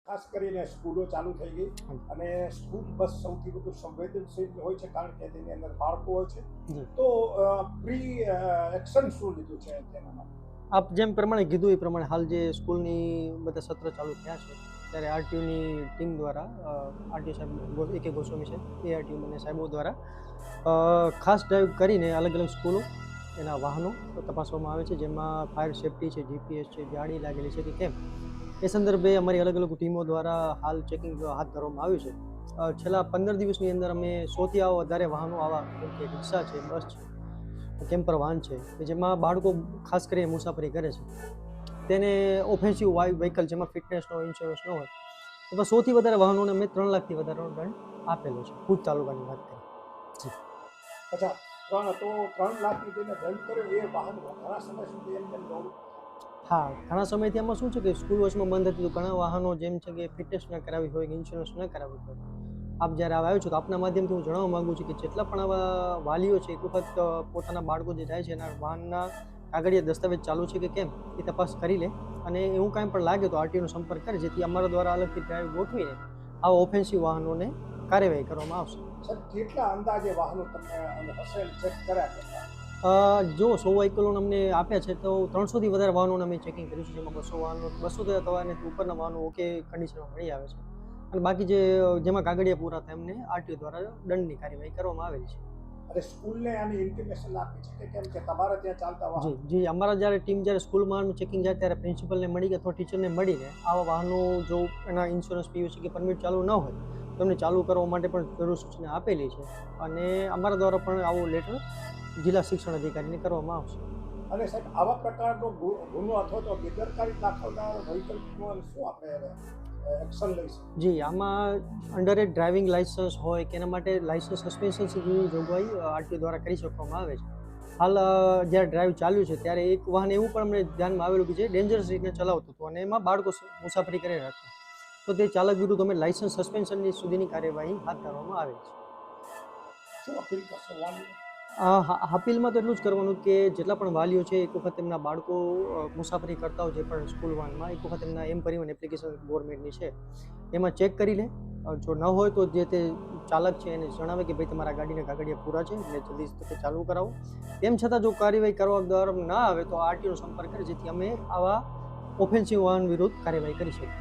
ખાસ કરીને સ્કૂલો ચાલુ થઈ ગઈ અને સ્કૂલ બસ સૌથી વધુ સંવેદનશીલ હોય છે કારણ કે તેની અંદર બાળકો હોય છે તો પ્રી એક્શન શું લીધું છે તેના માટે આપ જેમ પ્રમાણે કીધું એ પ્રમાણે હાલ જે સ્કૂલની બધા સત્ર ચાલુ થયા છે ત્યારે આરટીયુની ટીમ દ્વારા આરટીયુ સાહેબ એક ગોસ્વામી છે એ આરટીયુ બંને સાહેબો દ્વારા ખાસ ડ્રાઈવ કરીને અલગ અલગ સ્કૂલો એના વાહનો તપાસવામાં આવે છે જેમાં ફાયર સેફટી છે જીપીએસ છે જાળી લાગેલી છે કે કેમ એ સંદર્ભે અમારી અલગ અલગ ટીમો દ્વારા હાલ ચેકિંગ હાથ ધરવામાં આવ્યું છે છેલ્લા 15 દિવસની અંદર અમે 100થી વધારે વાહનો આવા કે રિક્ષા છે બસ છે કેમ્પર વાહન છે કે જેમાં બાળકો ખાસ કરીને મુસાફરી કરે છે તેને ઓફેન્સિવ વ્હીકલ જેમાં ફિટનેસનો ઇન્સ્યોરન્સ ન હોય એમાં 100થી વધારે વાહનોને અમે 3 લાખથી વધારેનો દંડ આપેલો છે ભુજ તાલુકાની વાત કરીએ. અચ્છા 3 લાખની જેને દંડ કર્યો એ વાહન ઘણા સમય સુધી એમને દોડું હા ઘણા સમયથી આમાં શું છે કે સ્કૂલ વચમાં બંધ હતી તો ઘણા વાહનો જેમ છે કે ફિટનેસ ન કરાવી હોય કે ઇન્સ્યોરન્સ ન કરાવી હોય આપ જ્યારે આવ્યો છો તો આપના માધ્યમથી હું જણાવવા માગું છું કે જેટલા પણ આવા વાલીઓ છે એક વખત પોતાના બાળકો જે જાય છે એના વાહનના કાગળિયા દસ્તાવેજ ચાલુ છે કે કેમ એ તપાસ કરી લે અને એવું કાંઈ પણ લાગે તો આરટીઓનો સંપર્ક કરે જેથી અમારા દ્વારા અલગથી ડ્રાઈવ ગોઠવીને આવા ઓફેન્સિવ વાહનોને કાર્યવાહી કરવામાં આવશે. સર કેટલા અંદાજે વાહનો તમને હશે ચેક કર્યા? જો 100 વ્હીકલોને અમને આપ્યા છે તો 300થી વધારે વાહનોને અમે ચેકિંગ કર્યું છે જેમાં 200 વાહનો 200 થવાથી ઉપરના વાહનો ઓકે કન્ડિશનમાં મળી આવે છે અને બાકી જેમાં કાગળિયા પૂરા થાય એમને આરટીઓ દ્વારા દંડની કાર્યવાહી કરવામાં આવેલી છે. અને સ્કૂલને આની ઇન્ટિમેશન આપી છે કે કેમ કે તમારે ત્યાં ચાલતા વાહન જી અમારા જ્યારે ટીમ જ્યારે સ્કૂલમાં ચેકિંગ જાય ત્યારે પ્રિન્સિપલને મળી કે અથવા ટીચરને મળીને આવા વાહનો જો એના ઇન્સ્યોરન્સ પીયુસી કે પરમિટ ચાલુ ન હોય તો એમને ચાલુ કરવા માટે પણ જરૂર સૂચના આપેલી છે અને અમારા દ્વારા પણ આવો લેટર જિલ્લા શિક્ષણ અધિકારીને કરવામાં આવશે. અને સાહેબ આવા પ્રકારનો ગુનો અથવા તો બેદરકારી દાખવનાર વ્હીકલનું શું આપણે એક્શન લઈશું? જી આમાં અંડર એજ ડ્રાઇવિંગ લાઇસન્સ હોય કે એના માટે લાઇસન્સ સસ્પેન્શન સુધીની જોગવાઈ આરટીઓ દ્વારા કરી શકવામાં આવે છે. હાલ જ્યારે ડ્રાઈવ ચાલ્યું છે ત્યારે એક વાહન એવું પણ અમને ધ્યાનમાં આવેલું કે જે ડેન્જરસ રીતે ચલાવતું હતું અને એમાં બાળકો મુસાફરી કરી રહ્યા હતા તો તે ચાલક વિરુદ્ધ અમે લાઇસન્સ સસ્પેન્શનની સુધીની કાર્યવાહી હાથ ધરવામાં આવે છે. શું અપીલ કરશો વાલીઓ? અપીલમાં તો એટલું જ કરવાનું કે જેટલા પણ વાલીઓ છે એક વખત તેમના બાળકો મુસાફરી કરતા હોય જે પણ સ્કૂલ વાનમાં એક વખત એમના એમ પરિવહન એપ્લિકેશન ગવર્મેન્ટની છે એમાં ચેક કરી લે જો ન હોય તો જે તે ચાલક છે એને જણાવે કે ભાઈ તમારા ગાડીના કાગળિયા પૂરા છે એટલે જલ્દી તકે ચાલુ કરાવો. તેમ છતાં જો કાર્યવાહી કરવા દ્વારા ના આવે તો આરટીઓનો સંપર્ક કરે જેથી અમે આવા ઓફેન્સિવ વાહન વિરુદ્ધ કાર્યવાહી કરી શકીએ.